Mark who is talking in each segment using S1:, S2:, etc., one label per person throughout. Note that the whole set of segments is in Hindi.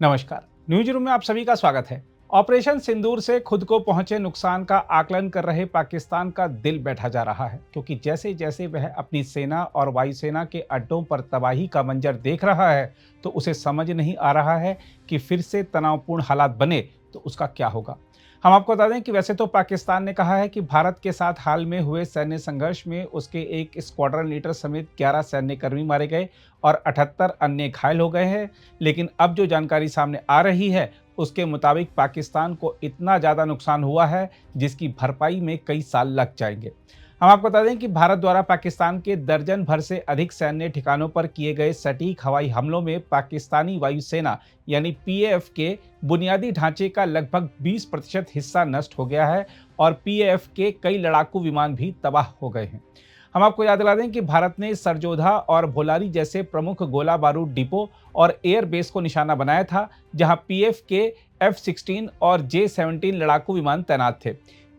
S1: नमस्कार। न्यूज रूम में आप सभी का स्वागत है। ऑपरेशन सिंदूर से खुद को पहुंचे नुकसान का आकलन कर रहे पाकिस्तान का दिल बैठा जा रहा है, क्योंकि जैसे जैसे वह अपनी सेना और वायुसेना के अड्डों पर तबाही का मंजर देख रहा है तो उसे समझ नहीं आ रहा है कि फिर से तनावपूर्ण हालात बने तो उसका क्या होगा। हम आपको बता दें कि वैसे तो पाकिस्तान ने कहा है कि भारत के साथ हाल में हुए सैन्य संघर्ष में उसके एक स्क्वाड्रन लीडर समेत 11 सैन्यकर्मी मारे गए और 78 अन्य घायल हो गए हैं, लेकिन अब जो जानकारी सामने आ रही है उसके मुताबिक पाकिस्तान को इतना ज़्यादा नुकसान हुआ है जिसकी भरपाई में कई साल लग जाएंगे। हम आपको बता दें कि भारत द्वारा पाकिस्तान के दर्जन भर से अधिक सैन्य ठिकानों पर किए गए सटीक हवाई हमलों में पाकिस्तानी वायुसेना यानी पीएएफ के बुनियादी ढांचे का लगभग 20% हिस्सा नष्ट हो गया है और पीएएफ के कई लड़ाकू विमान भी तबाह हो गए हैं। हम आपको याद दिला दें कि भारत ने सरजोधा और भोलारी जैसे प्रमुख गोला बारूद डिपो और एयर बेस को निशाना बनाया था, जहां पीएफ के F-16 और J-17 लड़ाकू विमान तैनात थे।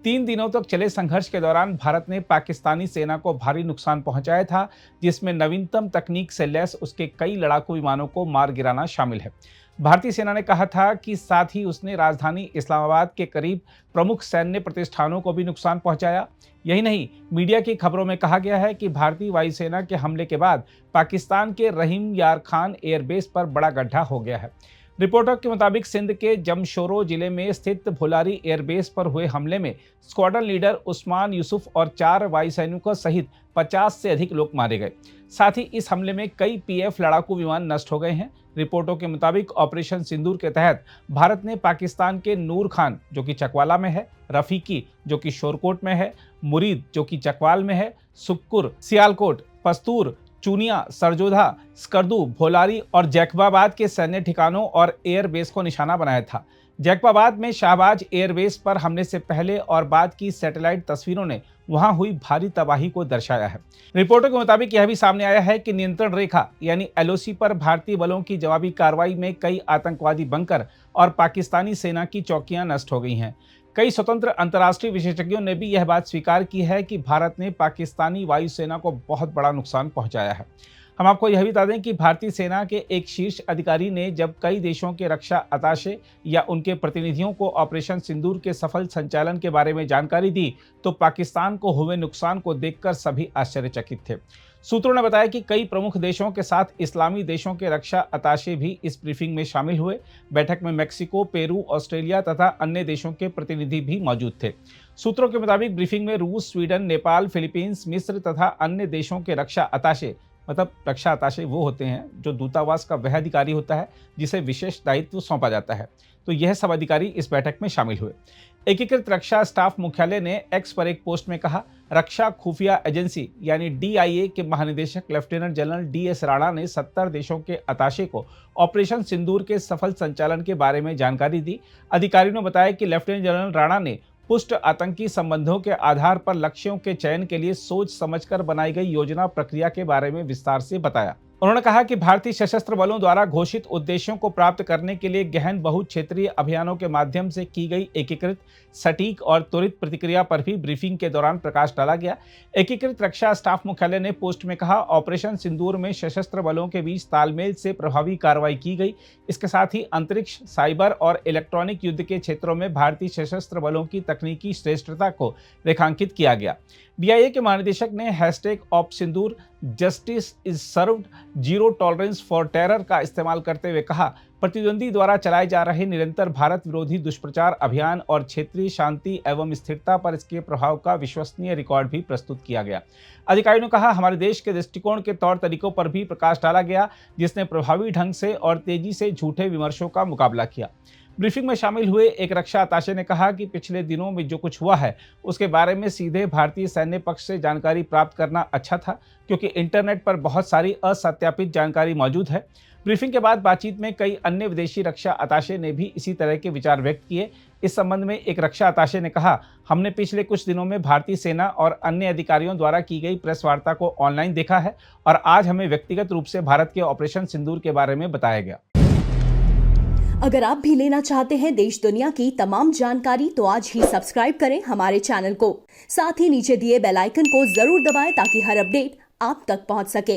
S1: 3 दिनों तक चले संघर्ष के दौरान भारत ने पाकिस्तानी सेना को भारी नुकसान पहुंचाया था, जिसमें नवीनतम तकनीक से लैस उसके कई लड़ाकू विमानों को मार गिराना शामिल है। भारतीय सेना ने कहा था कि साथ ही उसने राजधानी इस्लामाबाद के करीब प्रमुख सैन्य प्रतिष्ठानों को भी नुकसान पहुंचाया। यही नहीं, मीडिया की खबरों में कहा गया है कि भारतीय वायुसेना के हमले के बाद पाकिस्तान के रहीम यार खान एयरबेस पर बड़ा गड्ढा हो गया है। रिपोर्टों के मुताबिक सिंध के जमशोरो जिले में स्थित भोलारी एयरबेस पर हुए हमले में स्क्वाड्रन लीडर उस्मान यूसुफ और 4 वायुसैनिकों सहित 50 से अधिक लोग मारे गए। साथ ही इस हमले में कई पीएफ लड़ाकू विमान नष्ट हो गए हैं। रिपोर्टों के मुताबिक ऑपरेशन सिंदूर के तहत भारत ने पाकिस्तान के नूर खान जो कि चकवाला में है, रफीकी जो कि शोरकोट में है, मुरीद जो कि चकवाल में है, सुक्कुर, सियालकोट, पस्तूर, चूनिया, सरजोधा, स्कर्दू, भोलारी और जैकबाबाद के सैन्य ठिकानों और एयरबेस को निशाना बनाया था। जैकबाबाद में शाहबाज एयरबेस पर हमले से पहले और बाद की सैटेलाइट तस्वीरों ने वहां हुई भारी तबाही को दर्शाया है। रिपोर्टों के मुताबिक यह भी सामने आया है कि नियंत्रण रेखा यानी एलओसी पर भारतीय बलों की जवाबी कार्रवाई में कई आतंकवादी बंकर और पाकिस्तानी सेना की चौकियां नष्ट हो गई हैं। कई स्वतंत्र अंतर्राष्ट्रीय विशेषज्ञों ने भी यह बात स्वीकार की है कि भारत ने पाकिस्तानी वायुसेना को बहुत बड़ा नुकसान पहुंचाया है। हम आपको यह भी बता दें कि भारतीय सेना के एक शीर्ष अधिकारी ने जब कई देशों के रक्षा अताशे या उनके प्रतिनिधियों को ऑपरेशन सिंदूर के सफल संचालन के बारे में जानकारी दी तो पाकिस्तान को हुए नुकसान को देखकर सभी आश्चर्यचकित थे। सूत्रों ने बताया कि कई प्रमुख देशों के साथ इस्लामी देशों के रक्षा अताशे भी इस ब्रीफिंग में शामिल हुए। बैठक में मेक्सिको, पेरू, ऑस्ट्रेलिया तथा अन्य देशों के प्रतिनिधि भी मौजूद थे। सूत्रों के मुताबिक ब्रीफिंग में रूस, स्वीडन, नेपाल, फिलीपींस, मिस्र तथा अन्य देशों के रक्षा अताशे, मतलब रक्षा अताशे वो होते हैं जो दूतावास का वह अधिकारी होता है जिसे विशेष दायित्व सौंपा जाता है, तो यह सब अधिकारी इस बैठक में शामिल हुए। एकीकृत रक्षा स्टाफ मुख्यालय ने एक्स पर एक पोस्ट में कहा, रक्षा खुफिया एजेंसी यानी डीआईए के महानिदेशक लेफ्टिनेंट जनरल डीएस राणा ने 70 देशों के अताशे को ऑपरेशन सिंदूर के सफल संचालन के बारे में जानकारी दी। अधिकारियों ने बताया कि लेफ्टिनेंट जनरल राणा ने पुष्ट आतंकी संबंधों के आधार पर लक्ष्यों के चयन के लिए सोच समझकर बनाई गई योजना प्रक्रिया के बारे में विस्तार से बताया। उन्होंने कहा कि भारतीय सशस्त्र बलों द्वारा घोषित उद्देश्यों को प्राप्त करने के लिए गहन बहुक्षेत्रीय अभियानों के माध्यम से की गई एकीकृत, सटीक और त्वरित प्रतिक्रिया पर भी ब्रीफिंग के दौरान प्रकाश डाला गया। एकीकृत रक्षा स्टाफ मुख्यालय ने पोस्ट में कहा, ऑपरेशन सिंदूर में सशस्त्र बलों के बीच तालमेल से प्रभावी कार्रवाई की गई। इसके साथ ही अंतरिक्ष, साइबर और इलेक्ट्रॉनिक युद्ध के क्षेत्रों में भारतीय सशस्त्र बलों की तकनीकी श्रेष्ठता को रेखांकित किया गया। डीआईए के महानिदेशक ने #ऑपसिंदूर justice is served, zero tolerance for terror का इस्तेमाल करते हुए कहा, प्रतिद्वंदी द्वारा चलाए जा रहे निरंतर भारत विरोधी दुष्प्रचार अभियान और क्षेत्रीय शांति एवं स्थिरता पर इसके प्रभाव का विश्वसनीय रिकॉर्ड भी प्रस्तुत किया गया। अधिकारियों ने कहा, हमारे देश के दृष्टिकोण के तौर तरीकों पर भी प्रकाश डाला गया जिसने प्रभावी ढंग से और तेजी से झूठे विमर्शों का मुकाबला किया। ब्रीफिंग में शामिल हुए एक रक्षा अताशे ने कहा कि पिछले दिनों में जो कुछ हुआ है उसके बारे में सीधे भारतीय सैन्य पक्ष से जानकारी प्राप्त करना अच्छा था, क्योंकि इंटरनेट पर बहुत सारी असत्यापित जानकारी मौजूद है। ब्रीफिंग के बाद बातचीत में कई अन्य विदेशी रक्षा अताशे ने भी इसी तरह के विचार व्यक्त किए। इस संबंध में एक रक्षा अताशे ने कहा, हमने पिछले कुछ दिनों में भारतीय सेना और अन्य अधिकारियों द्वारा की गई प्रेस वार्ता को ऑनलाइन देखा है और आज हमें व्यक्तिगत रूप से भारत के ऑपरेशन सिंदूर के बारे में बताया गया।
S2: अगर आप भी लेना चाहते हैं देश दुनिया की तमाम जानकारी तो आज ही सब्सक्राइब करें हमारे चैनल को। साथ ही नीचे दिए बेल आइकन को जरूर दबाएं ताकि हर अपडेट आप तक पहुंच सके।